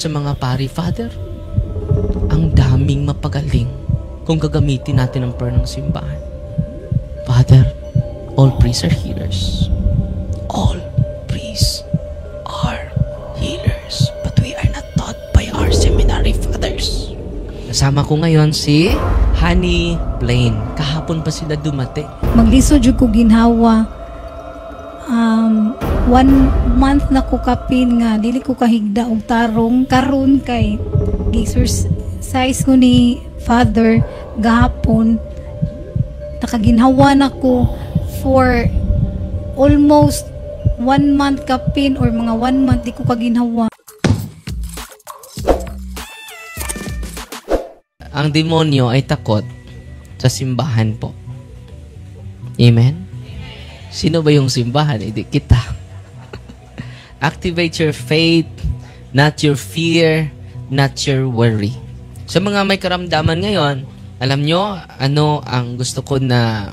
sa mga pari, Father, ang daming mapagaling kung gagamitin natin ang prayer ng simbahan. Father, all priests are healers. All priests are healers. But we are not taught by our seminary fathers. Kasama ko ngayon si Honey Plain. Kahapon pa sila dumate. Maglisod jud ko ginhawa. 1 month na ko kapin nga dili ko kahigda og tarong karon kay gi-exercise ko ni Father gahapon. Nakaginhawa na ko for almost 1 month kapin or mga 1 month di ko kaginhawa. Ang demonyo ay takot sa simbahan po. Amen? Sino ba yung simbahan? Hindi kita. Activate your faith, not your fear, not your worry. Sa mga may karamdaman ngayon, alam nyo, ano ang gusto ko na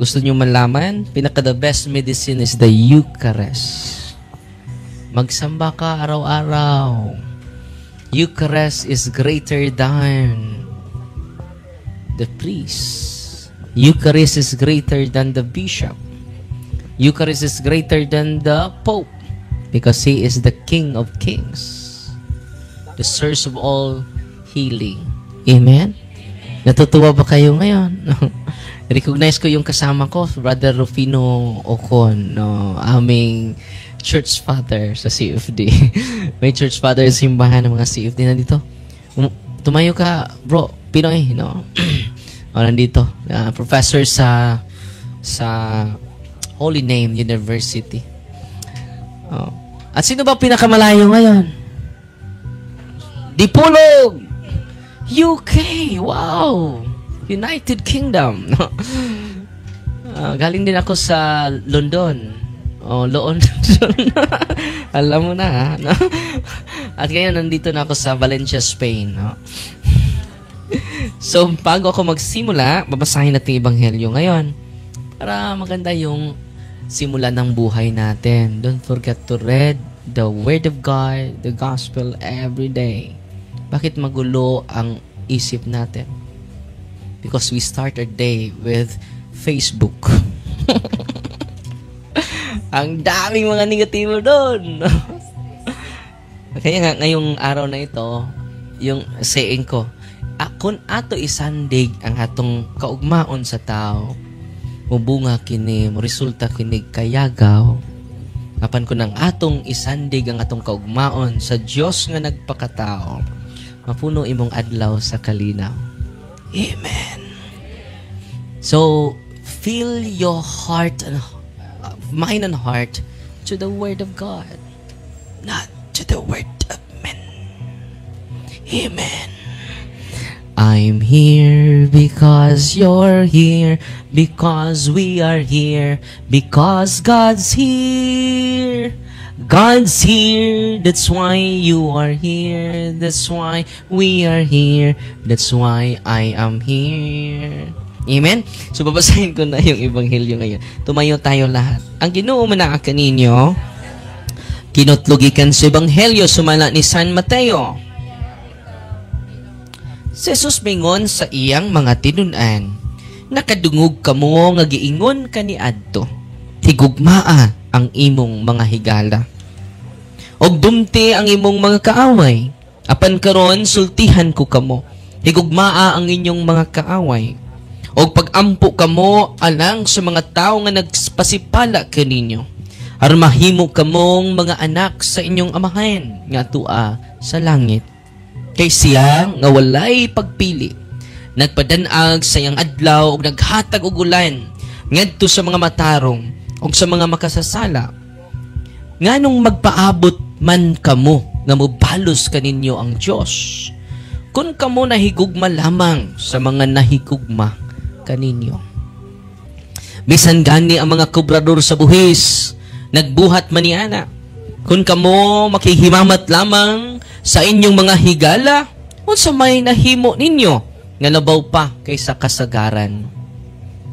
gusto nyo malaman? Pinaka the best medicine is the Eucharist. Magsamba ka araw-araw. Eucharist is greater than the priest. Eucharist is greater than the bishop. Eucharist is greater than the Pope because He is the King of Kings, the source of all healing. Amen? Natutuwa ba kayo ngayon? Recognize ko yung kasama ko, Brother Rufino Ocon, aming church father sa CFD. May church father sa simbahan ng mga CFD na dito. Tumayo ka, bro, Pinoy, no? Nandito, professor sa Holy Name University. At sino ba pinakamalayo ngayon? Dipolog! UK! Wow! United Kingdom! Galing din ako sa London. London. Alam mo na, ha? No? At ngayon, nandito na ako sa Valencia, Spain. No? So, bago ako magsimula, babasahin natin yung Ebanghelyo ngayon para maganda yung simula ng buhay natin. Don't forget to read the Word of God, the Gospel every day. Bakit magulo ang isip natin? Because we start our day with Facebook. Ang daming mga negatibo doon. Kaya nga, ngayong araw na ito, yung saying ko, kung ato isandig ang atong kaugmaon sa tao, mubunga kini, resulta kini kayagaw. Apan ko nang atong isandig ang atong kaugmaon sa Dios nga nagpakatao, mapuno imong adlaw sa kalinaw. Amen. So, fill your heart and mind and heart to the Word of God, not to the word of men. Amen. I'm here because you're here, because we are here, because God's here. God's here, that's why you are here, that's why we are here, that's why I am here. Amen? So, babasahin ko na yung Ebanghelyo ngayon. Tumayo tayo lahat. Ang Ginoo manaka ninyo, kinutlugikan sa Ebanghelyo sumala ni San Mateo. Si Jesus mingon sa iyang mga tinun-an, nakadungog kamo nga giingon kaniadto, higugmaa ang imong mga higala. Og dumti ang imong mga kaaway, apan karon sultihan ko kamo, higugmaa ang inyong mga kaaway. Og pagampo kamo alang sa mga tao nga nagpasipala kaninyo, aron mahimo kamong mga anak sa inyong amahan nga tua sa langit. Kay siya nga walay pagpili, nagpadanag sa iyang adlaw ug naghatag og ulan ngadto sa mga matarong ug sa mga makasasala. Nganong magpaabot man kamo nga mobalos kaninyo ang Dios, kun kamo nahigugma lamang sa mga nahigugma kaninyo. Bisan gani ang mga kobrador sa buhis nagbuhat maniana, kun kamo makihimamat lamang sa inyong mga higala, unsa may nahimo ninyo nga labaw pa kaysa kasagaran.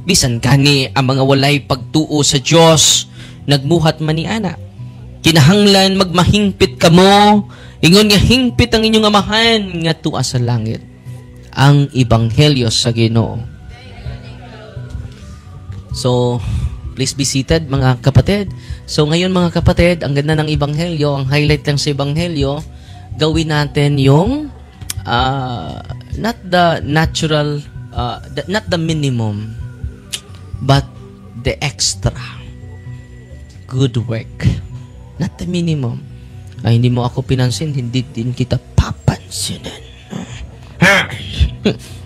Bisan gani ang mga walay pagtuo sa Dios nagmuhat maniana, kinahanglan magmahingpit kamo Ingon nga hingpit ang inyong amahan nga tuwa sa langit. Ang ebanghelyo sa Ginoo. So, please be seated mga kapatid. So ngayon mga kapatid, ang ganda ng ebanghelyo, ang highlight lang sa ebanghelyo, gawin natin yung not the natural, not the minimum, but the extra good work. Not the minimum. Ay, hindi mo ako pinansin, hindi din kita papansinin.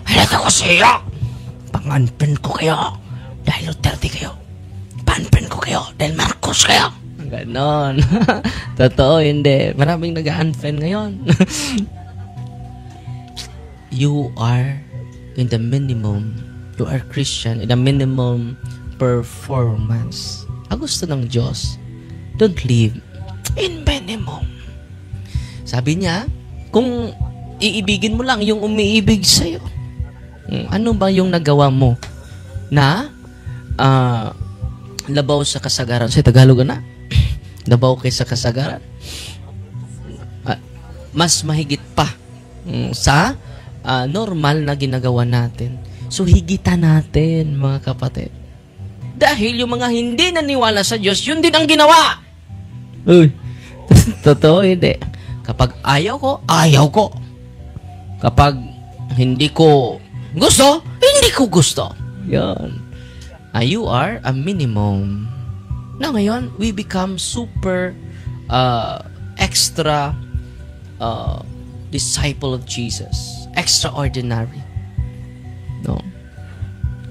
Halata ko sa iyo. Panganpin ko kayo dahil Duterte kayo. Panpin ko kayo dahil Marcos kayo. Ganon. Totoo, hindi. Maraming nag-unfriend ngayon. You are in the minimum. You are Christian in the minimum performance. Ang gusto ng Diyos, don't live in minimum. Sabi niya, kung iibigin mo lang yung umiibig sa'yo, ano ba yung nagawa mo na labaw sa kasagaran? Sa Tagalog na, labaw kay sa kasagaran. Mas mahigit pa sa normal na ginagawa natin. So, higitan natin, mga kapatid. Dahil yung mga hindi naniwala sa Diyos, yun din ang ginawa. Uy, totoo, hindi. Kapag ayaw ko, ayaw ko. Kapag hindi ko gusto, hindi ko gusto. Yan. You are a minimum. Na ngayon, we become super extra disciple of Jesus. Extraordinary. No?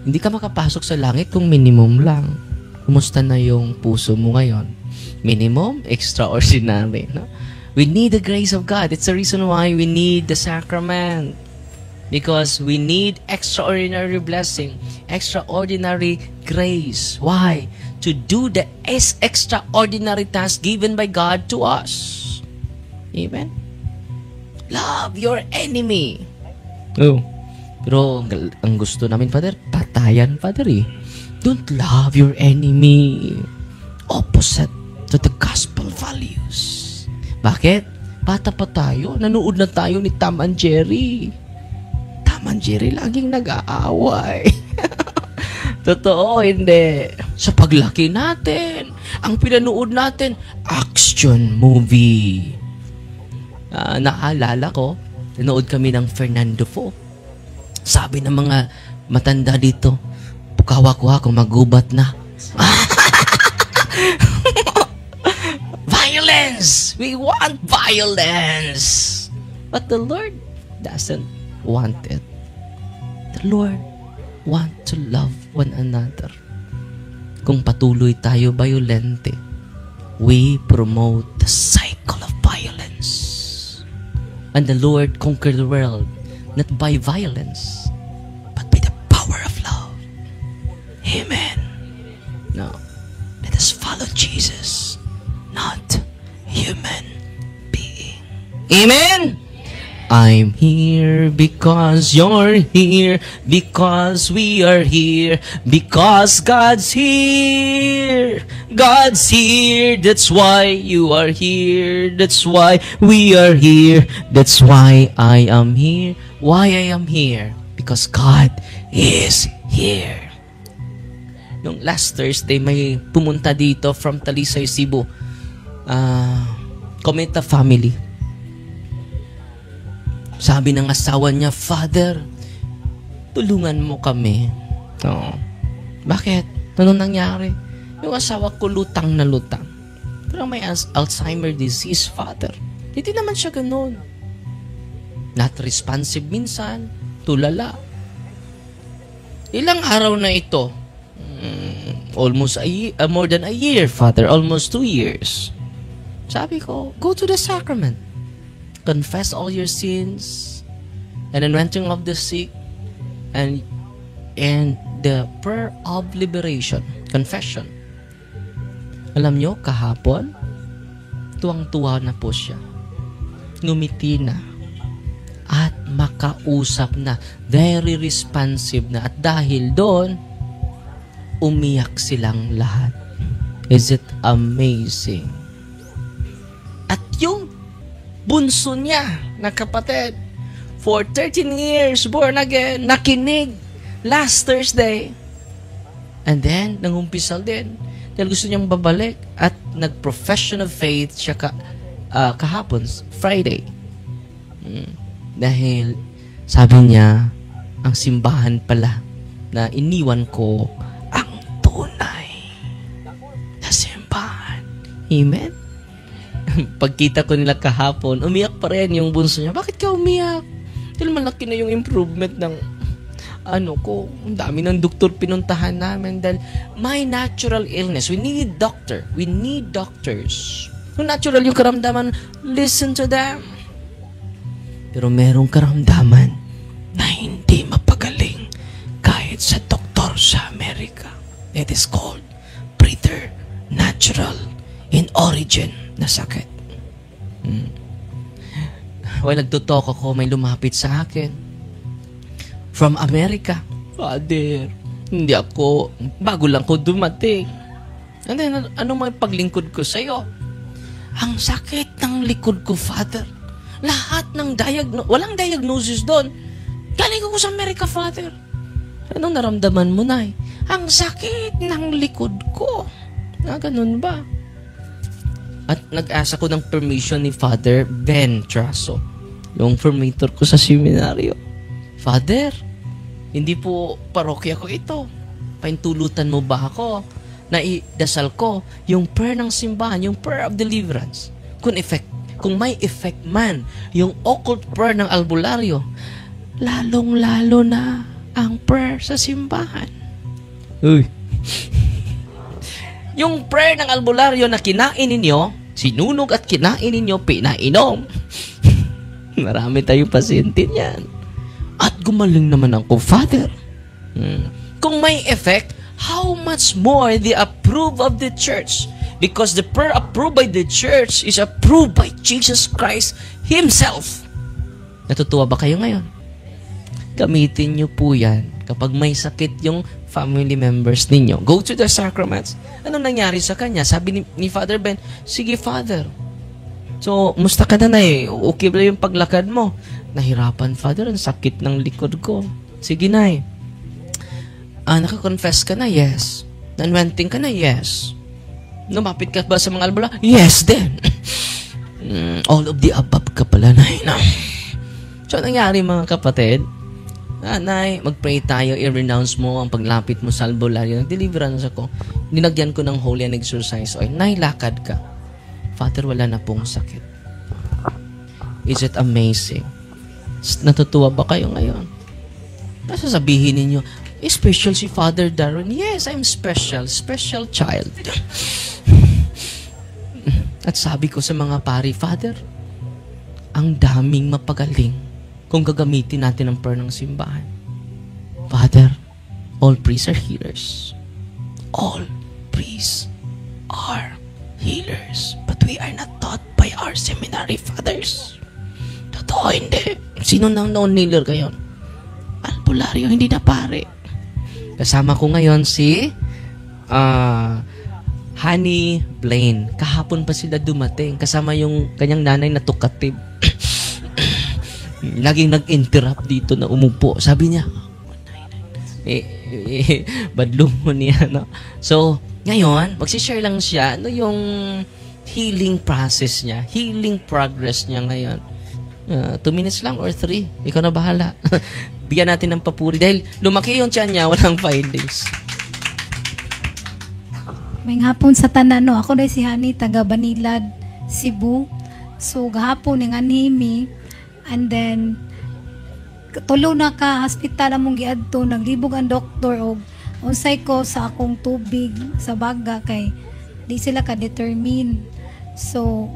Hindi ka makapasok sa langit kung minimum lang. Kumusta na yung puso mo ngayon? Minimum, extraordinary. No? We need the grace of God. It's the reason why we need the sacrament. Because we need extraordinary blessing, extraordinary grace. Why? To do the extraordinary task given by God to us. Amen? Love your enemy. Oh. Pero ang gusto namin, Father, patayan, Father, eh. Don't love your enemy. Opposite to the gospel values. Bakit? Bata pa tayo. Nanood na tayo ni Tom and Jerry. Tom and Jerry laging nag-aaway. Totoo, hindi. Sa paglaki natin, ang pinanood natin, action movie. Naalala ko, nanood kami ng Fernando Po. Sabi ng mga matanda dito, pukawa-kuha kung magubat na. Violence! We want violence! But the Lord doesn't want it. The Lord want to love one another. Kung patuloy tayo violente, we promote the cycle of violence. And the Lord conquered the world not by violence, but by the power of love. Amen. Now, let us follow Jesus, not human being. Amen. I'm here because you're here, because we are here, because God's here. God's here, that's why you are here, that's why we are here, that's why I am here. Why I am here? Because God is here. Nung last Thursday, may pumunta dito from Talisay, Cebu. Cometa family. Sabi ng asawa niya, Father, tulungan mo kami. Oh. Bakit? Ano nangyari? Yung asawa ko lutang na lutang. Pero may Alzheimer disease, Father. Hindi naman siya ganun. Not responsive minsan, tulala. Ilang araw na ito? Almost more than a year, Father. Almost 2 years. Sabi ko, go to the sacrament. Confess all your sins, and anointing of the sick, and the prayer of liberation, confession. Alam nyo, kahapon, tuwang-tuwa na po siya. Ngumiti na. At makausap na. Very responsive na. At dahil doon, umiyak silang lahat. Is it amazing? At yung bunso niya na kapatid. For 13 years, born again, nakinig last Thursday. And then, nangumpisal din. Dahil gusto niyang babalik at nag-profession of faith siya kahapon, Friday. Dahil, sabi niya, ang simbahan pala na iniwan ko ang tunay na simbahan. Amen? Pagkita ko nila kahapon, umiyak pa rin yung bunso niya. Bakit ka umiyak? Dahil malaki na yung improvement ng ko. Ang dami ng doktor pinuntahan namin dahil may natural illness. We need doctor. We need doctors. Kung natural yung karamdaman, listen to them. Pero merong karamdaman na hindi mapagaling kahit sa doktor sa Amerika. It is called preternatural in origin na sakit. While nagtutok ako, may lumapit sa akin from America. Father, hindi ako, bago lang ko dumating. And then, ano may paglingkod ko sa'yo? Ang sakit ng likod ko, Father. Lahat ng walang diagnosis doon. Galing ko sa America, Father. Anong naramdaman mo, Nay? Ang sakit ng likod ko. Ganun ba? At nag-asa ko ng permission ni Father Ben Traso, yung formator ko sa seminaryo. Father, hindi po parokya ko ito. Paintulutan mo ba ako na idasal ko yung prayer ng simbahan, yung prayer of deliverance? Kung may effect man yung occult prayer ng albularyo, lalong-lalo na ang prayer sa simbahan. Uy. Yung prayer ng albularyo na kinain ninyo, sinunog at kinain ninyo, pinainom. Marami tayong pasyente niyan. At gumaling naman ako, Father. Kung may effect, how much more the approve of the church? Because the prayer approved by the church is approved by Jesus Christ Himself. Natutuwa ba kayo ngayon? Gamitin niyo po yan kapag may sakit yung family members ninyo. Go to the sacraments. Anong nangyari sa kanya? Sabi ni Father Ben, sige, Father. So, musta ka na, Nay? Okay ba yung paglakad mo? Nahirapan, Father. Ang sakit ng likod ko. Sige, Nay. Nakakonfess ka na? Yes. Nanwenting ka na? Yes. Lumapit ka ba sa mga albula? Yes, then. All of the above ka pala, Nay. No. So, nangyari, mga kapatid? Nay, mag-pray tayo. I-renounce mo ang paglapit mo sa albularyo. Nag-deliverance ako. Dinagyan ko ng holy and exercise oil. Nay, lakad ka. Father, wala na pong sakit. Is it amazing? Natutuwa ba kayo ngayon? Nasasabihin ninyo, special si Father Darwin. Yes, I'm special. Special child. At sabi ko sa mga pari, Father, ang daming mapagaling kung gagamitin natin ang prayer ng simbahan. Father, all priests are healers. All priests are healers. But we are not taught by our seminary fathers. Totoo, hindi. Sino nang non-healer kayo? Albularyo, hindi na pare. Kasama ko ngayon si Honey Blaine. Kahapon pa sila dumating. Kasama yung kanyang nanay na tukatib. Laging nag-interrupt dito na umupo. Sabi niya, badlong mo niya, no? So, ngayon, magsishare lang siya yung healing process niya, healing progress niya ngayon. 2 minutes lang or 3. Ikaw na bahala. Bigyan natin ng papuri dahil lumaki yung tiyan niya, walang findings. May hapon sa tanan, no? Ako na si Hani, taga Banilad, Cebu. So, gahapon ng anhimi. And then, tulo na ka, hospital among giadto, naglibog ang doktor og unsay ko sa akong tubig sa baga kay di sila ka-determine. So,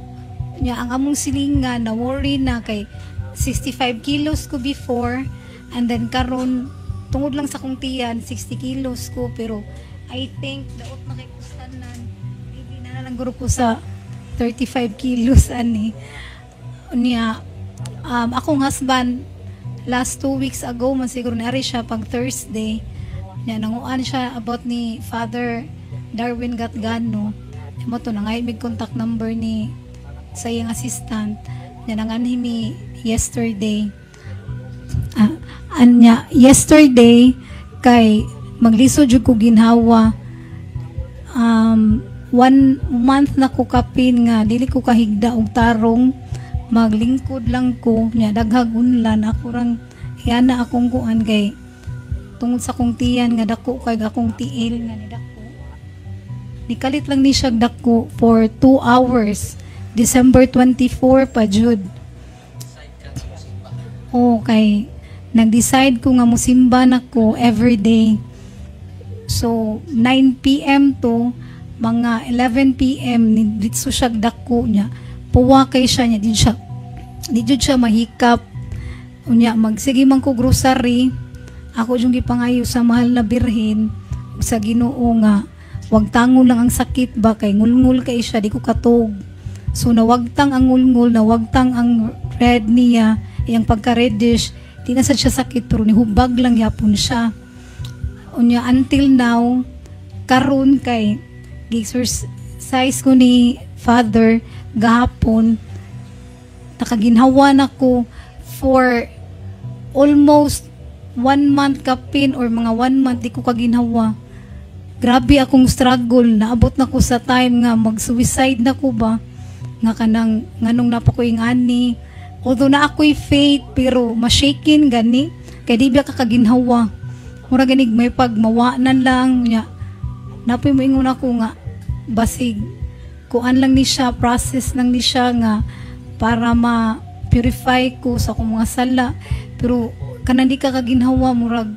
ang among silingan na worry na kay 65 kilos ko before and then karon tungod lang sa kong tiyan 60 kilos ko pero I think daot na kay kustanan hindi na lang guro ko sa 35 kilos ani niya. Akong husband last 2 weeks ago man siguro nari siya pag Thursday niya nanguan siya about ni Father Darwin Gatgano mo to nangay mig contact number ni sa iyang assistant Yan ang anhimi yesterday. Yesterday kay maglisod jud ko ginhawa. 1 month na ko kapin nga dili ko kahigda og tarong, maglingkod lang ko nya daghag unlan ako rang yana akong kuan kay tungod sa kong tiyan nga dako kay akong tiil nga ni dako. Nikalit lang ni siya dako for 2 hours. December 24 pa jud. Okay. Nag-decide ko nga musimba na ko everyday. So, 9 p.m. to mga 11 p.m. dito siya dako niya. Puwa kay siya niya. Di siya mahikap. Unya, magsige man ko grocery. Ako yung gipangayo sa mahal na birhen. Sa Ginoo nga, wag tangon lang ang sakit ba kay ngulngul kay siya. Di ko katog. So, nawagtang ang ngulngul, nawagtang ang red niya, yung pagka-reddish. Di na siya sakit pero nihubag lang yapon siya. Unya until now karon kay gi-exercise ko ni Father gahapon, nakaginhawa na ko for almost 1 month kapin or mga 1 month di ko kaginhawa. Grabe akong struggle, naabot na ko sa time nga mag-suicide na ko ba nga kanang nganong napa ko ingani. Although na ako'y faith, pero mashaken gani, kaya di ba kakaginhawa. Mura ganig may pagmawanan lang, niya. Napoy mo ingon ako nga, basig, kuan lang ni siya, process lang ni siya nga, para ma-purify ko sa akong mga sala. Pero, kanan di kakaginhawa, murag,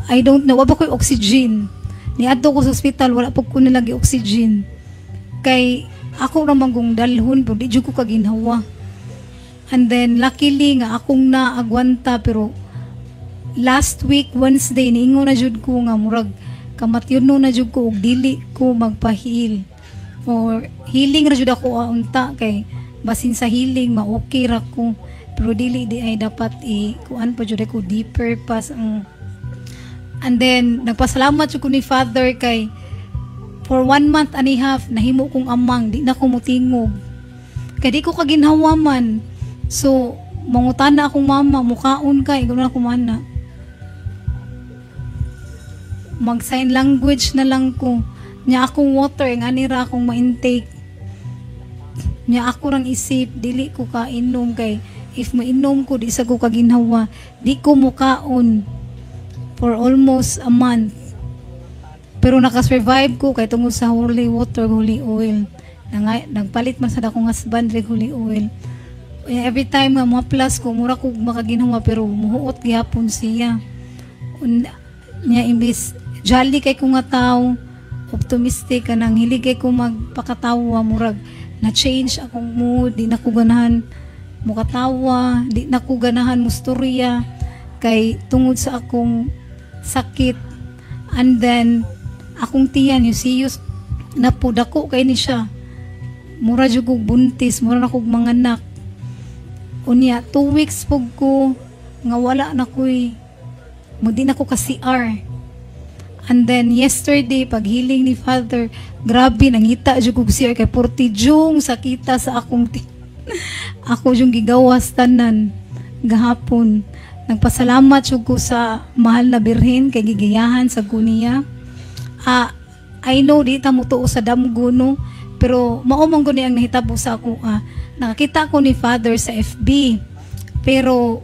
I don't know, wala ko'y oxygen. Niadto ko sa hospital, wala po ko nilagi oxygen. Kay, ako ramang kong dalhon, pero di ko kaginhawa. And then, luckily nga, akong naagwanta, pero last week, Wednesday, niingon na jud ko nga, murag, kamatyon na jud ko, og dili ko magpa-heal. Or, healing ra jud ako unta, kay, basin sa healing, ma-okay ra ko. Pero dili, di ay dapat kuan pa jud ko, deeper pas. And then, nagpasalamat jud ko ni Father, kay, for 1 month and a half, nahimo kong amang, di na ko mutingog. Kaya di ko kaginhawa man. So, mangutan na akong mama, mukaon ka, ikaw na akong mana. Mag-sign language na lang ko. Nya akong water, nga nira akong ma-intake. Nya ako rang isip, dili ko kainom kay, if mainom ko, di sa ko kaginhawa, di ko mukaon for almost a month. Pero nakasurvive ko kay tungod sa holy water, holy oil. Nagpalit man sa akong husband, holy oil. Every time nga mga plus ko, mura ko makaginhawa pero muhuot gihapon siya. Nya imbis jolly kay ko nga tao, optimistic kanang hilig kay ko magpakatawa, murag na change akong mood, di na ko ganahan mukatawa, di na ko ganahan mustorya kay tungod sa akong sakit. And then akong tiyan yung siyos napudako kay ni siya. Mura jud kog buntis, mura na kog manganak. Unya, 2 weeks pog ko, nga wala na ko'y, di na ko ka CR. And then, yesterday, pag healing ni Father, grabe, nangita dyan ko CR, kay 40 jung sakita sa akong ako yung gigawas tanan, gahapon. Nagpasalamat dyan ko sa mahal na birhen, kay gigayahan sa kuniya. I know, di ta mo to sa damgo, no? Pero, maumang ko niya ang nahitabo sa ako, nakakita ko ni Father sa FB, pero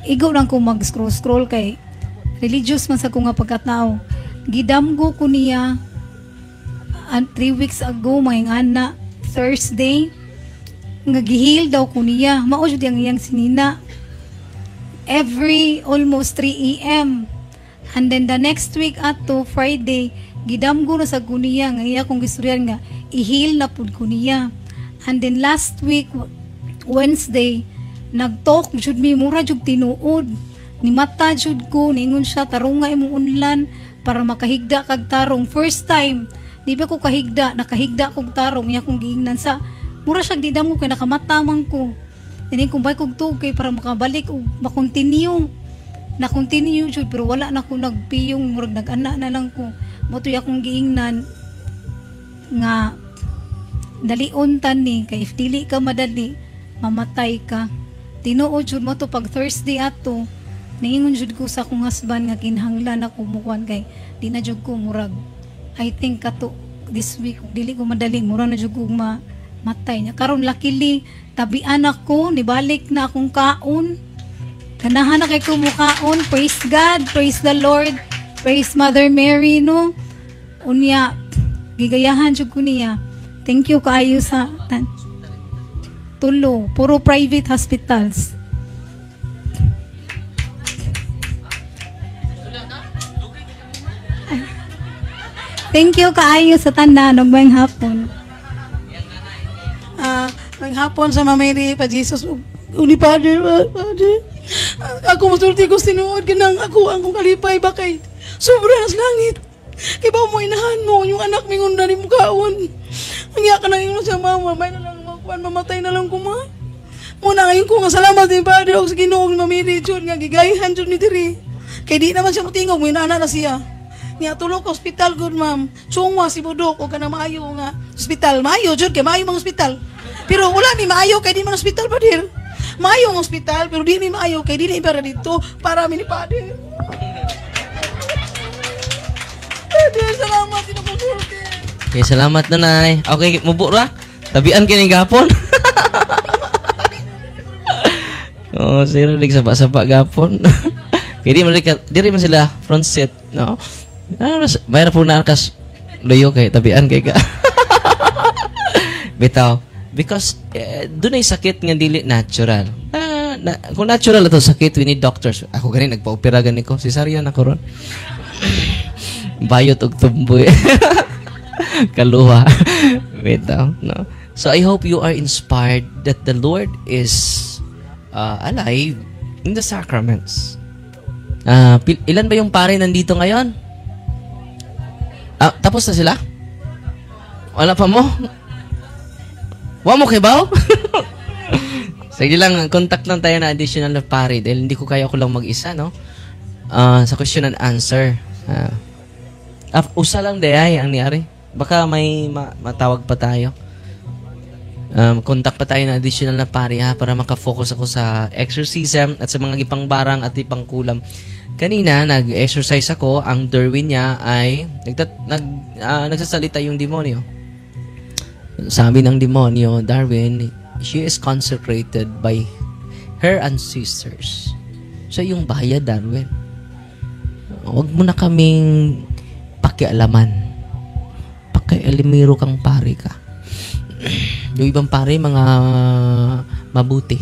igaw lang ko mag-scroll kay religious man sa ko nga pagkatao. Gidamgo ko niya 3 weeks ago, mahingana Thursday, nga gihil daw ko niya. Mao jud ang iyang sinina every almost 3 AM. And then the next week ato Friday, gidamgo na sa kuniya nga iya kong gistoryan nga ihil na pud ko niya. And then last week, Wednesday, nag-talk, jud mi, mura jud tinuod. Ni mata jud ko, ningon siya, tarong nga imong unlan, para makahigda kag tarong. First time, di ba ko kahigda, nakahigda kog tarong, niya kong giingnan sa, mura siya didam ko, kaya nakamatamang ko. Then kung bay kog tugay, para makabalik, o makontinue. Na-continue jud, pero wala na ko nagpiyong, murag nag-ana na lang ko. Matoy akong giingnan, nga, dalion tani kay if dili ka madali mamatay ka. Tinuod jud mo to pag Thursday ato. Naingon jud ko sa akong husband nga kinahanglan ako mukuan kay di na jud ko murag. I think kato this week dili ko madali mura na jud ko matay niya. Karon luckily tabian ako, nibalik na akong kaon. Ganahan na kay ko mukaon. Praise God, praise the Lord, praise Mother Mary, no? Unya, gigayahan jud ko niya. Thank you kaayo sa tulo, puro private hospitals. Thank you kaayo sa tanan ug mayong hapon. Maghapon sa Mamiri pa Jesus uni Father. Ako masulti ko sinuod kanang ako ang kong kalipay ba kay sobra nas langit. Kay ba mo inahan mo yung anak mingon na ni mukaon. Ang iya ka nang ingon sa mama, may na lang makuan mamatay na lang ko ma. Muna ngayon ko nga salamat ni Father og sa Ginoo ni Mamiri jud nga gigayihan jud ni diri. Kay di naman siya motingog mo inana na siya. Niya tulog ko hospital good ma'am. Chungwa si budok o kanang maayo nga hospital. Maayo jud kay maayo mga hospital. Pero wala ni maayo kay di man hospital Pader. Maayo ang hospital pero di ni maayo kay di na ibara dito para mi ni Pader. Pader salamat dito ko sulti. Okay, salamat nanay. Okay, mubo ra. Tabian kini gapon. Oh, sira lig sapa-sapa gapon. Kaya di man sila front seat, no? Bayar po na kas loyo kay tabian kay ka. Bitaw. Because doon ay sakit nga dili natural. Kung natural ito sakit, we need doctors. Ako ganin, nagpa-opera gani ko. Cesarean ako ron. Bayot og tumboy. Kaluha. Bitaw, no? So I hope you are inspired that the Lord is alive in the sacraments. Ilan ba yung pare nandito ngayon? Tapos na sila? Wala pa mo? Wa mo kay baw? Sige lang, contact lang tayo na additional na pare dahil hindi ko kaya ko lang mag-isa, no? Sa question and answer. Usa lang ay ang niyari. Baka may matawag pa tayo. Contact pa tayo na additional na pare para makafocus ako sa exorcism at sa mga ipang barang at ipang kulam. Kanina, nag-exercise ako. Ang Derwin niya ay nagsasalita yung demonyo. Sabi ng demonyo, Darwin, she is consecrated by her ancestors. So, yung bahaya, Darwin. Huwag mo na kaming pakialaman. Pakialimiro kang pare ka. Yung ibang pare, mga mabuti.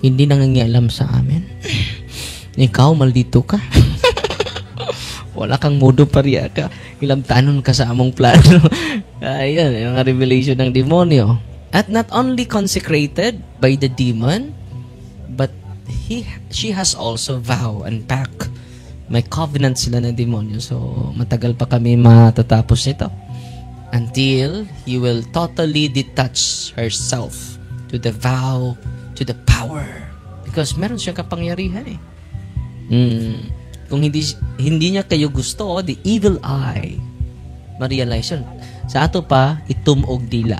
Hindi nangangialam sa amin. Ikaw, maldito ka. Wala kang modo pariya ka. Ilang tanon ka sa among plano. Ayan, yung revelation ng demonyo. At not only consecrated by the demon, but she has also vow and pact. May covenant sila ng demonyo. So, matagal pa kami matatapos nito. Until he will totally detach herself to the vow, to the power. Because meron siyang kapangyarihan eh. Kung hindi niya kayo gusto, the evil eye, ma-realize yun. Sa ato pa, itumog dila.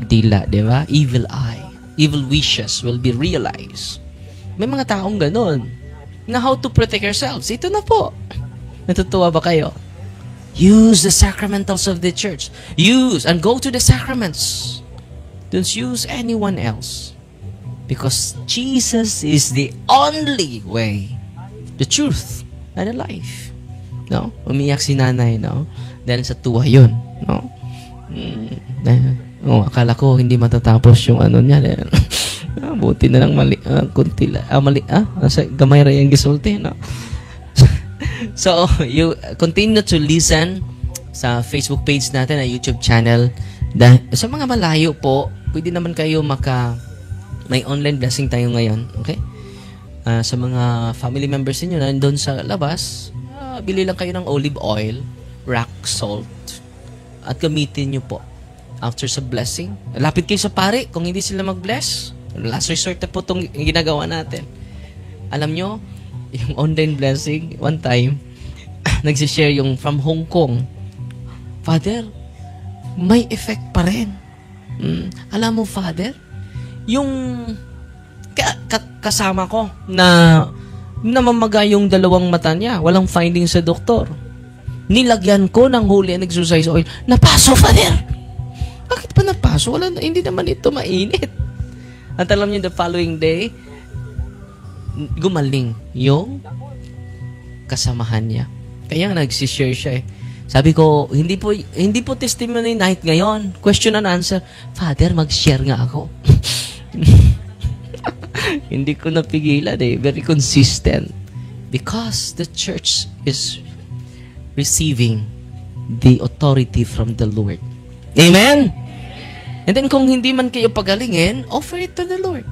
Dila, di ba? Evil eye. Evil wishes will be realized. May mga taong ganun. Na how to protect yourselves. Ito na po. Natutuwa ba kayo? Use the sacramentals of the church. Use and go to the sacraments. Don't use anyone else. Because Jesus is the only way, the truth, and the life. No? Umiyak si nanay, no? Dahil sa tuwa yun, no? Akala ko hindi matatapos yung ano niya. Buti na lang mali, kunti lang, gamay ra yung gisulti, no? So, you continue to listen sa Facebook page natin, na YouTube channel. Sa mga malayo po, pwede naman kayo may online blessing tayo ngayon, okay? Sa mga family members niyo na doon sa labas, bili lang kayo ng olive oil, rock salt, at gamitin niyo po. After sa blessing, lapit kayo sa pare kung hindi sila mag-bless. Last resort na po itong ginagawa natin. Alam nyo, yung online blessing, one time, nagsishare yung from Hong Kong. Father, may effect pa rin. Alam mo, Father, yung kasama ko na namamaga yung dalawang mata niya. Walang finding sa doktor. Nilagyan ko ng holy and exercise oil. Napaso, Father! Bakit pa napaso? Hindi naman ito mainit. At alam niyo, the following day, gumaling yung kasamahan niya. Kaya nagsishare siya eh. Sabi ko, hindi po testimony night ngayon. Question and answer. Father, mag-share nga ako. Hindi ko napigilan eh. Very consistent. Because the church is receiving the authority from the Lord. Amen? And then kung hindi man kayo pagalingin, offer it to the Lord.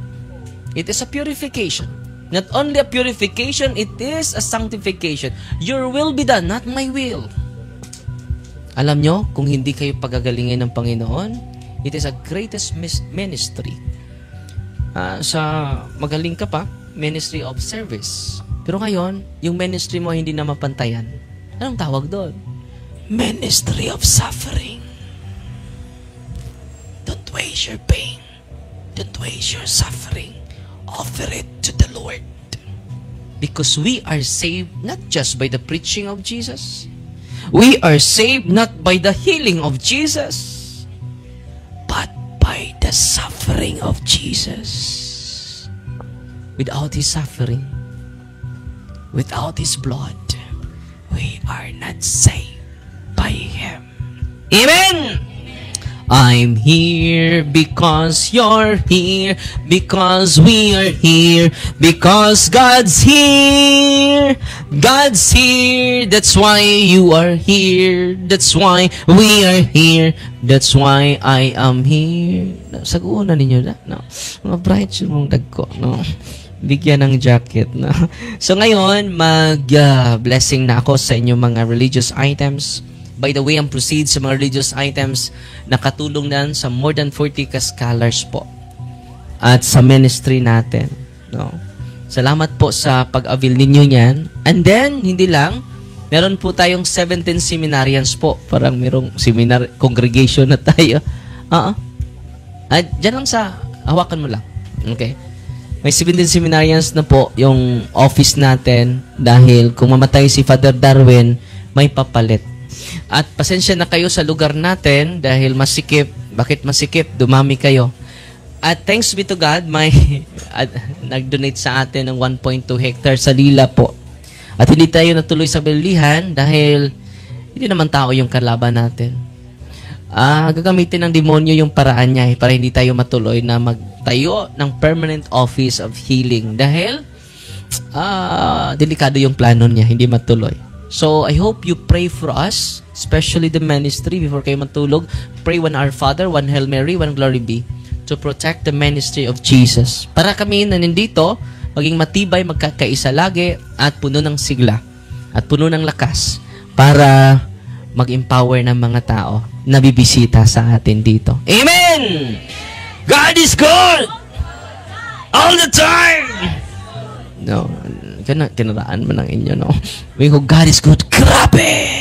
It is a purification. Not only a purification, it is a sanctification. Your will be done, not my will. Alam nyo, kung hindi kayo pagagalingin ng Panginoon, it is a greatest ministry. Sa magaling ka pa, ministry of service. Pero ngayon, yung ministry mo hindi na mapantayan. Anong tawag doon? Ministry of suffering. Don't waste your pain. Don't waste your suffering. Offer it to the Lord. Because we are saved not just by the preaching of Jesus. We are saved not by the healing of Jesus, but by the suffering of Jesus. Without His suffering, without His blood, we are not saved by Him. Amen! I'm here because you're here, because we are here, because God's here. God's here, that's why you are here, that's why we are here, that's why I am here. Sagunan ninyo na, no? Mga bright yung dagko, no? Bigyan ng jacket, no? So ngayon, blessing na ako sa inyong mga religious items. By the way, ang proceeds sa mga religious items, nakatulong na sa more than 40 scholars po. At sa ministry natin. No? Salamat po sa pag-avail ninyo niyan. And then, hindi lang, meron po tayong 17 seminarians po. Parang merong seminar, congregation na tayo. Diyan lang sa, hawakan mo lang. Okay? May 17 seminarians na po yung office natin dahil kung mamatay si Father Darwin, may papalit. At pasensya na kayo sa lugar natin dahil masikip. Bakit masikip? Dumami kayo. At thanks be to God, may nag-donate sa atin ng 1.2 hectare sa Lila po. At hindi tayo natuloy sa bilihan dahil hindi naman tao yung kalaban natin. Gagamitin ng demonyo yung paraan niya para hindi tayo matuloy na magtayo ng permanent office of healing dahil delikado yung plano niya, hindi matuloy. So, I hope you pray for us, especially the ministry, before kayo matulog. Pray one Our Father, one Hail Mary, one Glory Be, to protect the ministry of Jesus. Para kami na nandito, maging matibay, magkakaisa lagi, at puno ng sigla, at puno ng lakas, para mag-empower ng mga tao na bibisita sa atin dito. Amen! God is good! All the time! No, kinaraan mo ng inyo, no? We go, God is good. Grabe!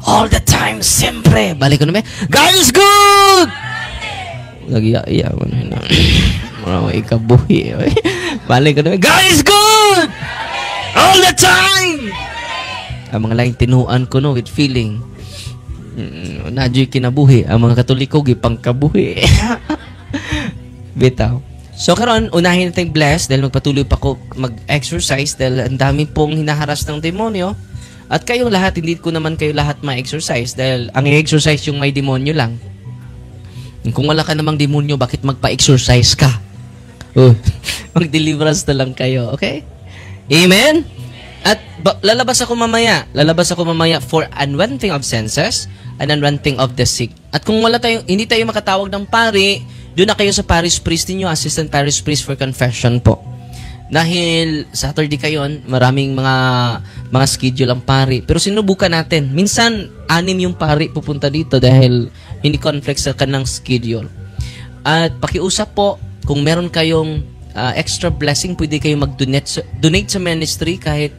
All the time, siyempre. Balik ko naman, God is good! Nag-iya-iya mo na. Maraming ikabuhi. Balik ko naman, God is good! All the time! Ang mga laing tinuan ko, no, with feeling. Nadyo'y kinabuhi. Ang mga Katoliko, gipang kabuhi. Bitaw. So karon unahin natin bless dahil magpatuloy pa ako mag-exercise dahil ang dami pong hinaharas ng demonyo. At kayong lahat, hindi ko naman kayo lahat ma-exercise dahil ang exercise yung may demonyo lang. Kung wala ka namang demonyo, bakit magpa-exercise ka? Mag-deliverance na lang kayo, okay? Amen? At lalabas ako mamaya for unwanting of senses and unwanting of the sick. At kung hindi tayo makatawag ng pari, doon na kayo sa parish priest niyo, assistant parish priest for confession po. Dahil Saturday kayon, maraming mga schedule ang pari. Pero sinubukan natin. Minsan, 6 yung pari pupunta dito dahil hindi conflict sa kanang schedule. At pakiusap po, kung meron kayong extra blessing, pwede kayo mag-donate sa ministry kahit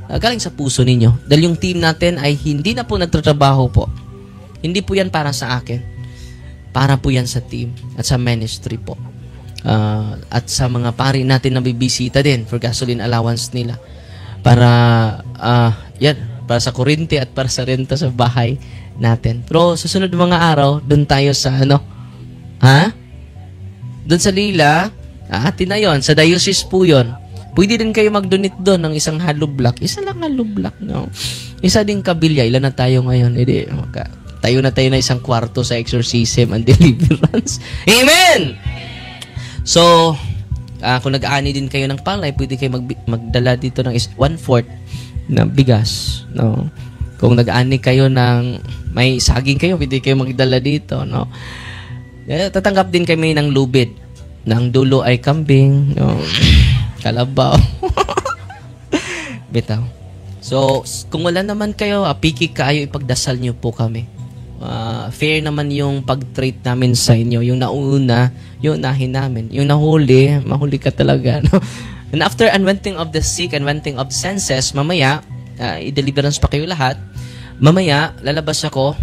galing sa puso ninyo. Dahil yung team natin ay hindi na po nagtatrabaho po. Hindi po yan para sa akin. Para po yan sa team at sa ministry po. at sa mga pari natin na bibisita din for gasoline allowance nila. Para, para sa kuryente at para sa renta sa bahay natin. Pero susunod mga araw, doon tayo sa doon sa Lila, atin na yun, sa diocese po yun. Pwede din kayo mag-donate doon ng isang hollow block. Isa lang hollow block, no? Isa ding kabilya. Ilan na tayo ngayon? Tayo na isang kwarto sa exorcism and deliverance. Amen! So, kung nag-aani din kayo ng palay, pwede kayo magdala dito ng 1/4 na bigas, no? Kung nag-aani kayo ng may saging kayo, pwede kayo magdala dito, no? Tatanggap din kami ng lubid. Nang dulo ay kambing, no? Kalabaw. Bitaw. So, kung wala naman kayo, piki kayo, ipagdasal nyo po kami. Fair naman yung pag-treat namin sa inyo. Yung nauna, yung nahin namin. Yung nahuli, mahuli ka talaga. No? And after unventing of the sick, unventing of senses, mamaya, i-deliverance pa kayo lahat. Mamaya, lalabas ako,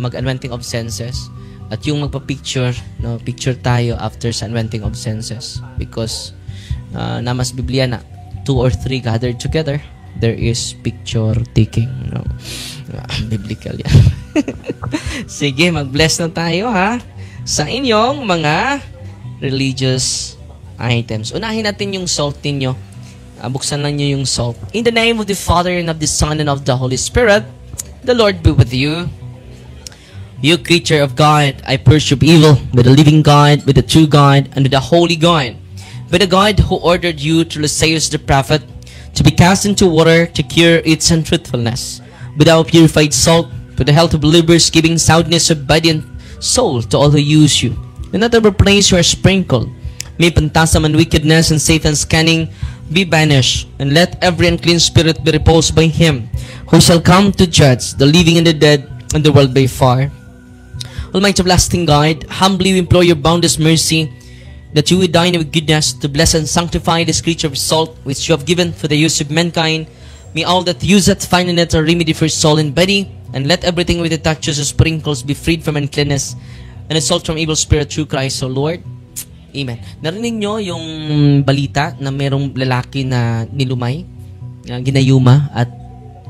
mag-unventing of senses. At yung magpa-picture, no, picture tayo after sa unventing of senses. Because, namas Biblia na, 2 or 3 gathered together, there is picture taking. No? Biblical yan. Sige, mag-bless na tayo, ha? Sa inyong mga religious items. Unahin natin yung salt ninyo. Buksan na nyo yung salt. In the name of the Father, and of the Son, and of the Holy Spirit, the Lord be with you. You creature of God, I worship evil with the living God, with the true God, and with the holy God. With the God who ordered you through Isaiah the prophet to be cast into water to cure its untruthfulness. With our purified salt, for the health of believers, giving soundness of body and soul to all who use you. In whatever place you are sprinkled, may phantasm and wickedness and Satan's cunning be banished, and let every unclean spirit be repulsed by him who shall come to judge the living and the dead, and the world by far. Almighty everlasting God, humbly we implore your boundless mercy, that you would dine with goodness to bless and sanctify this creature of salt which you have given for the use of mankind. May all that use it find in it a remedy for soul and body, and let everything with it touches or sprinkles be freed from uncleanness and a salt from evil spirit through Christ, O Lord. Amen. Narinig nyo yung balita na merong lalaki na nilumay, ginayuma at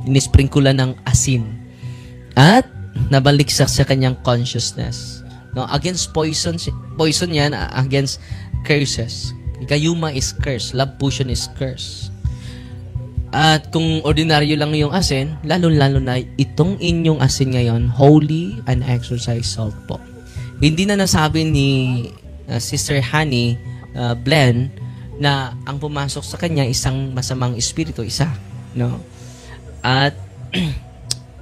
inisprinkula ng asin. At nabalik sa kanyang consciousness. No, against poison yan, against curses. Gayuma is curse, love potion is curse. At kung ordinaryo lang yung asin, lalo-lalo na itong inyong asin ngayon, holy and exorcised salt po. Hindi na nasabi ni Sister Honey Blen na ang pumasok sa kanya isang masamang espiritu, isa. No? At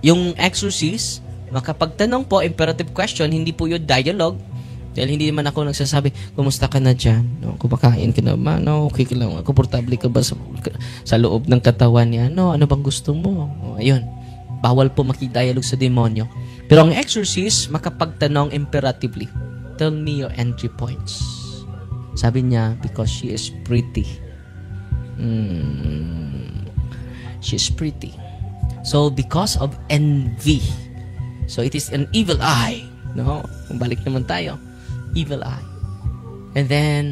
yung exorcist, makapagtanong po, imperative question, hindi po yung dialogue. Dahil hindi naman ako nagsasabi, kumusta ka na dyan? No, kumakain ka naman? No, okay ka lang? Komportable ka ba sa loob ng katawan niya? No, ano bang gusto mo? O, ayun. Bawal po makidialogue sa demonyo. Pero ang exorcist, makapagtanong imperatively. Tell me your entry points. Sabi niya, because she is pretty. She is pretty. So, because of envy, so it is an evil eye. No? Balik naman tayo. Evil eye. And then,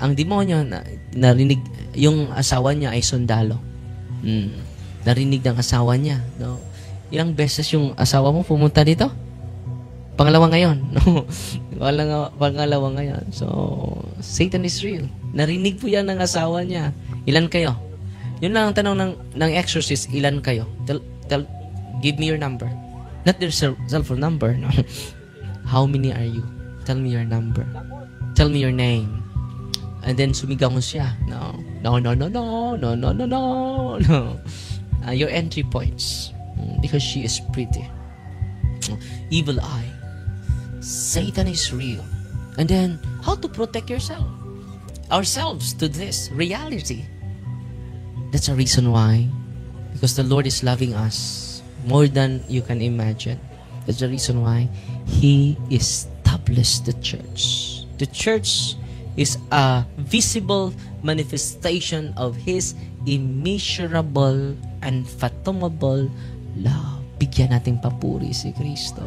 ang demonyo, narinig, yung asawa niya ay sundalo. Narinig ng asawa niya. No? Ilang beses yung asawa mo pumunta dito? Pangalawa ngayon. No? Pangalawa ngayon. So, Satan is real. Narinig po yan ng asawa niya. Ilan kayo? Yun lang ang tanong ng exorcist, ilan kayo? Give me your number. Not their cell phone number. No. How many are you? Tell me your number. Tell me your name. And then sumigaw mo siya. No. Your entry points. Because she is pretty. Evil eye. Satan is real. And then, how to protect ourselves to this reality. That's a reason why. Because the Lord is loving us more than you can imagine. That's the reason why He established the church. The church is a visible manifestation of His immeasurable and unfathomable love. Bigyan nating papuri si Kristo.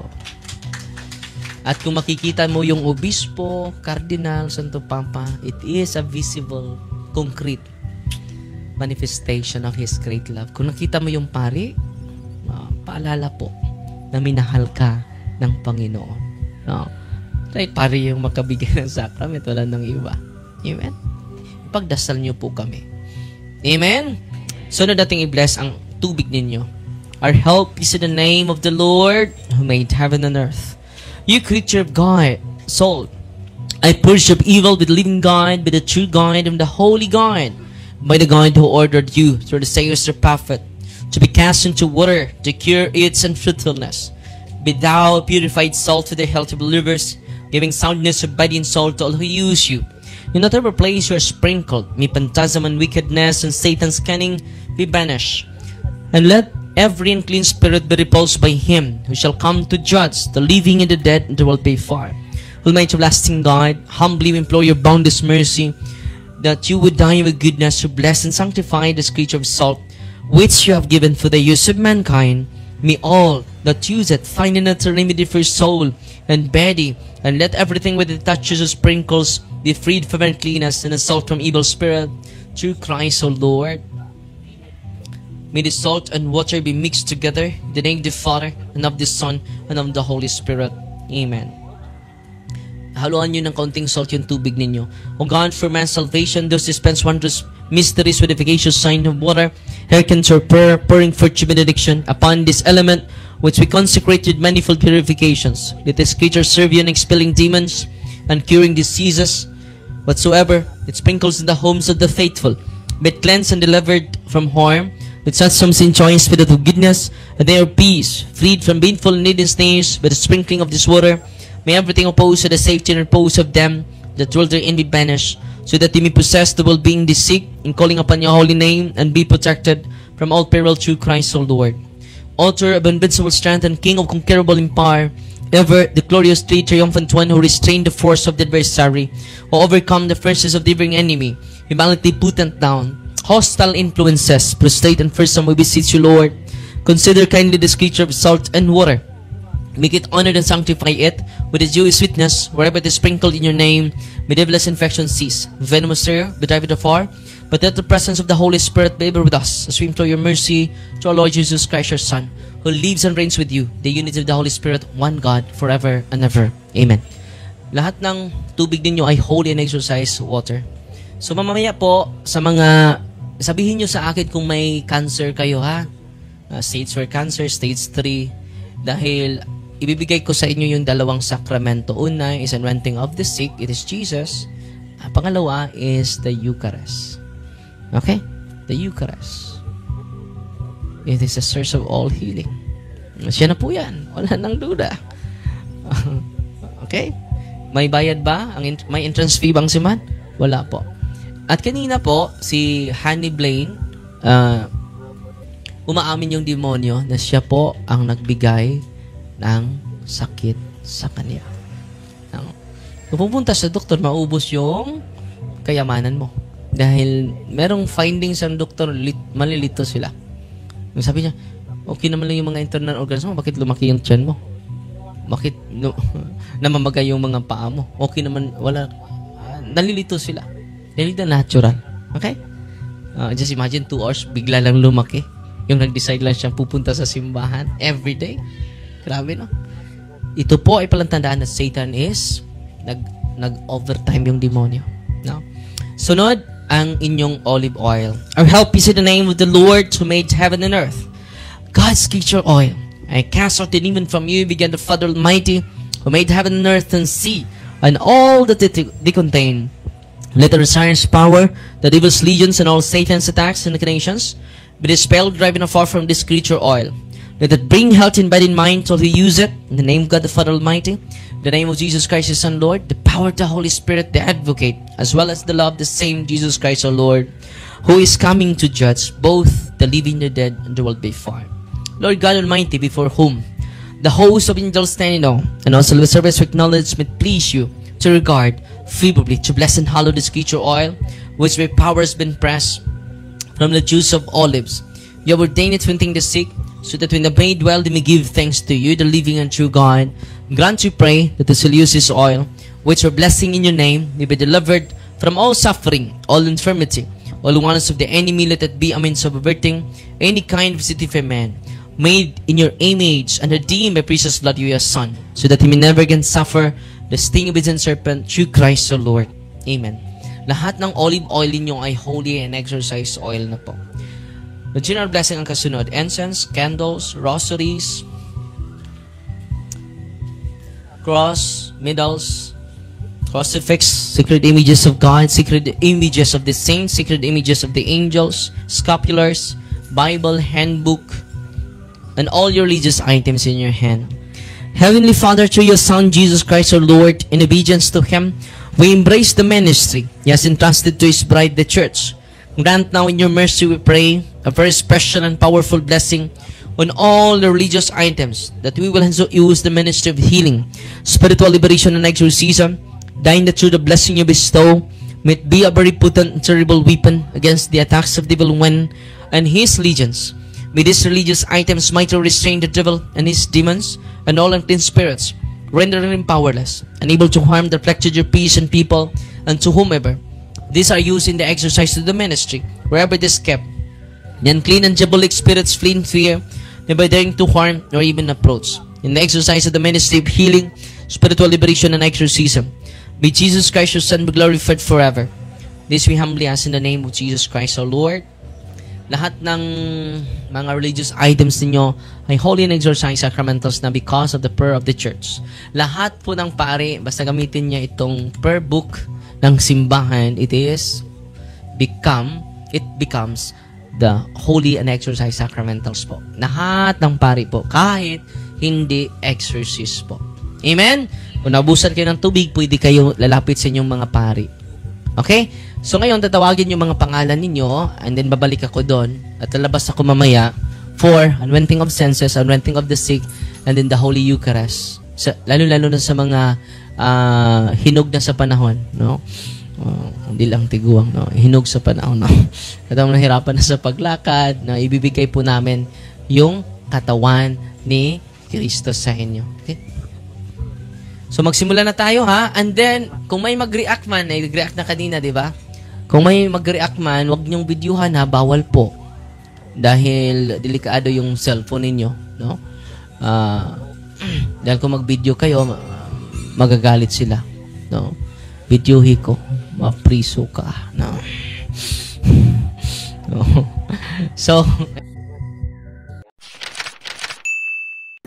At kung makikita mo yung obispo, cardinal, Santo Papa, it is a visible, concrete manifestation of His great love. Kung nakita mo yung pari, paalala po na minahal ka ng Panginoon. No? Right, pari yung makabigay ng sacrament, wala nang iba. Amen? Ipagdasal niyo po kami. Amen? So na dating i-bless ang tubig ninyo. Our help is in the name of the Lord who made heaven and earth. You creature of God, soul, I worship evil with the living God, with the true God and the holy God, by the God who ordered you through the sayers of the prophet to be cast into water to cure its unfruitfulness. Be thou purified salt to the healthy believers, giving soundness of body and soul to all who use you. In whatever place you are sprinkled, may phantasm and wickedness and Satan's cunning be banished. And let every unclean spirit be repulsed by Him who shall come to judge the living and the dead, and the world be far. Almighty everlasting God, humbly we implore your boundless mercy, that you would die with goodness to bless and sanctify this creature of salt, which you have given for the use of mankind. May all that use it find in it a remedy for soul and body, and let everything with it touches or sprinkles be freed from uncleanness and assault from evil spirit. Through Christ, O Lord. May the salt and water be mixed together in the name of the Father, and of the Son, and of the Holy Spirit. Amen. Haluan nyo ng kaunting salt yung tubig ninyo. O God, for man's salvation, those dispense wondrous mysteries with efficacious sign of water, hearken to our prayer, pouring forth your benediction upon this element, which we consecrate with manifold purifications. Let this creature serve you in expelling demons and curing diseases, whatsoever it sprinkles in the homes of the faithful, be cleansed and delivered from harm. Let such some enjoy spirit of goodness, and their peace, freed from baneful and needless snares by the sprinkling of this water. May everything opposed to the safety and repose of them that dwell therein be banished, so that they may possess the well-being they seek in calling upon your holy name, and be protected from all peril through Christ our Lord. Author of invincible strength and King of conquerable empire, ever the gloriously triumphant one who restrained the force of the adversary, who overcome the forces of the living enemy, humanity potent down, hostile influences, prostrate and fearsome, we beseech you, Lord. Consider kindly this creature of salt and water. Make it honored and sanctify it with its Jewish sweetness, wherever it is sprinkled in your name. May devil's infection cease. Venomous terror be driven afar. But let the presence of the Holy Spirit be ever with us, as we implore your mercy to our Lord Jesus Christ, your Son, who lives and reigns with you, the unity of the Holy Spirit, one God, forever and ever. Amen. Lahat ng tubig ninyo ay holy and exercise water. So mamaya po, sa mga sabihin nyo sa akin kung may cancer kayo, ha? Stage 4 cancer, stage 3. Dahil ibibigay ko sa inyo yung dalawang sakramento. Una is anointing of the sick. It is Jesus. Pangalawa is the Eucharist. Okay? The Eucharist. It is the source of all healing. Siya na po yan. Wala nang duda. Okay? May bayad ba? May entrance fee bang si man? Wala po. At kanina po, si Honey Blaine, umaamin yung demonyo na siya po ang nagbigay ng sakit sa kanya. Kung pupunta sa doktor, maubos yung kayamanan mo. Dahil merong findings ang doktor, malilito sila. Sabi niya, okay naman lang yung mga internal organs mo, bakit lumaki yung tiyan mo? Bakit namamagay yung mga paa mo? Okay naman, wala. Nalilito sila. Dahil na natural. Okay? Just imagine 2 hours, bigla lang lumaki. Yung nag-decide lang siyang pupunta sa simbahan everyday. Grabe, no? Ito po ay palantandaan na Satan is nag-overtime yung demonyo. No? Sunod, ang inyong olive oil. Our help is in the name of the Lord who made heaven and earth. God's creature oil. I cast out the demon from you, began the Father Almighty, who made heaven and earth and sea, and all that they contain. Let the Messiah's power, the devil's legions, and all Satan's attacks and inclinations be dispelled, driving afar from this creature oil. Let it bring health in body and mind till we use it. In the name of God the Father Almighty, in the name of Jesus Christ, His Son, Lord, the power of the Holy Spirit, the Advocate, as well as the love of the same Jesus Christ, our Lord, who is coming to judge both the living and the dead, and the world by far. Lord God Almighty, before whom the host of angels standing on, and also the service of acknowledgement please you to regard favorably to bless and hallow this creature oil, which by power has been pressed from the juice of olives. You have ordained it to anoint the sick, so that when the made well, they may give thanks to you, the living and true God. Grant, we pray, that this will use this oil, which we're blessing in your name, may be delivered from all suffering, all infirmity, all wants of the enemy. Let it be a means of averting any kind of city for man, made in your image and redeemed by precious blood of your Son, so that he may never again suffer the sting of his serpent, through Christ the Lord. Amen. Lahat ng olive oil ninyo ay holy and exorcised oil na po. The general blessing ang kasunod: incense, candles, rosaries, cross, medals, crucifix, sacred images of God, sacred images of the saints, sacred images of the angels, scapulars, Bible, handbook, and all your religious items in your hand. Heavenly Father, through your Son, Jesus Christ our Lord, in obedience to Him, we embrace the ministry He has entrusted to His bride, the Church. Grant now in your mercy, we pray, a very special and powerful blessing on all the religious items, that we will use the ministry of healing, spiritual liberation, and exorcism, dying that through the blessing you bestow, may it be a very potent and terrible weapon against the attacks of the evil one and his legions. May these religious items mightily restrain the devil and his demons and all unclean spirits, rendering him powerless, unable to harm the reflected your peace and people, and to whomever these are used in the exercise of the ministry, wherever it is kept. The unclean and diabolic spirits flee in fear, never daring to harm or even approach. In the exercise of the ministry of healing, spiritual liberation, and exorcism, may Jesus Christ, your Son, be glorified forever. This we humbly ask in the name of Jesus Christ our Lord. Lahat ng mga religious items ninyo ay holy and exorcised sacramentals na because of the prayer of the church. Lahat po ng pare, basta gamitin niya itong prayer book ng simbahan, it becomes the holy and exorcised sacramentals po. Lahat ng pare po, kahit hindi exorcist po. Amen? Kung nabusan kayo ng tubig, pwede kayo lalapit sa inyong mga pari. Okay? So ngayon, tatawagin yung mga pangalan ninyo, and then babalik ako doon, at lalabas ako mamaya for anointing of senses, anointing of the sick, and then the Holy Eucharist. Lalo-lalo na sa mga hinog na sa panahon, no? Hindi lang tiguang, no? Hinog sa panahon, no? Katawang nahirapan na sa paglakad, na ibibigay po namin yung katawan ni Kristo sa inyo. Okay? So magsimula na tayo, ha? And then, kung may mag-react man, nag-react na kanina, di ba? Kung may mag-react man, huwag niyong videohan, ha? Bawal po. Dahil delikado yung cellphone ninyo, no? Dahil kung mag-video kayo, magagalit sila, no? Videohi ko, mapriso ka, no? No.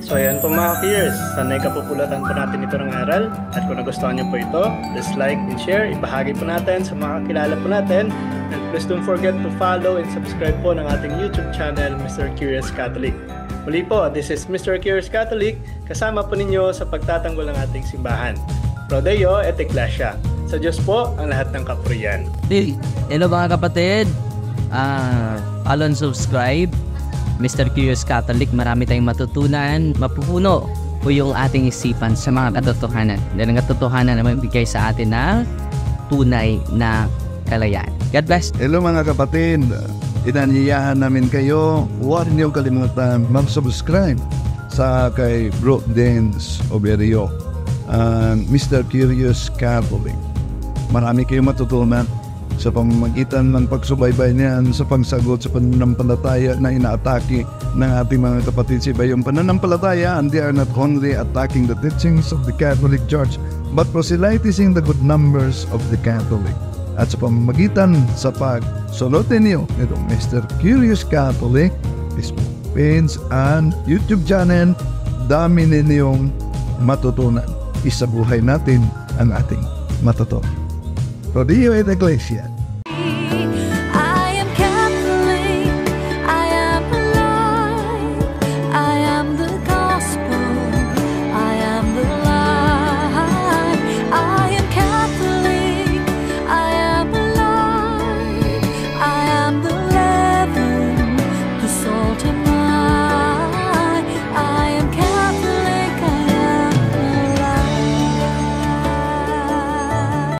So ayan po mga ka-Keyers, sanay kapupulatan po natin ito ng aral, at kung nagustuhan niyo po ito, please like and share, ibahagi po natin sa mga kakilala po natin, and please don't forget to follow and subscribe po ng ating YouTube channel, Mr. Curious Catholic. Muli po, this is Mr. Curious Catholic, kasama po ninyo sa pagtatanggol ng ating simbahan. Pro Deo et Ecclesia. Sa Diyos po ang lahat ng kapurian. Hello mga kapatid, follow and subscribe Mr. Curious Catholic. Marami tayong matutunan, mapupuno po yung ating isipan sa mga katotohanan. Dahil ang katotohanan na magbigay sa atin ng tunay na kalayaan. God bless. Hello mga kapatid, inanyayahan namin kayo, huwag niyong kalimutan mag-subscribe sa kay Bro Dance Oberio, Mr. Curious Catholic. Marami kayong matutunan sa pamamagitan ng pagsubaybay niyan sa pagsagot sa pananampalataya na inaatake ng ating mga kapatid sa iba. Yung pananampalataya, and they are not only attacking the teachings of the Catholic Church, but proselytizing the good numbers of the Catholic. At sa pamamagitan sa pagsulotin niyo nitong Mr. Curious Catholic, Facebook page and YouTube channel, dami ninyong matutunan. Isabuhay natin ang ating matutunan. Pro Deo et Ecclesia.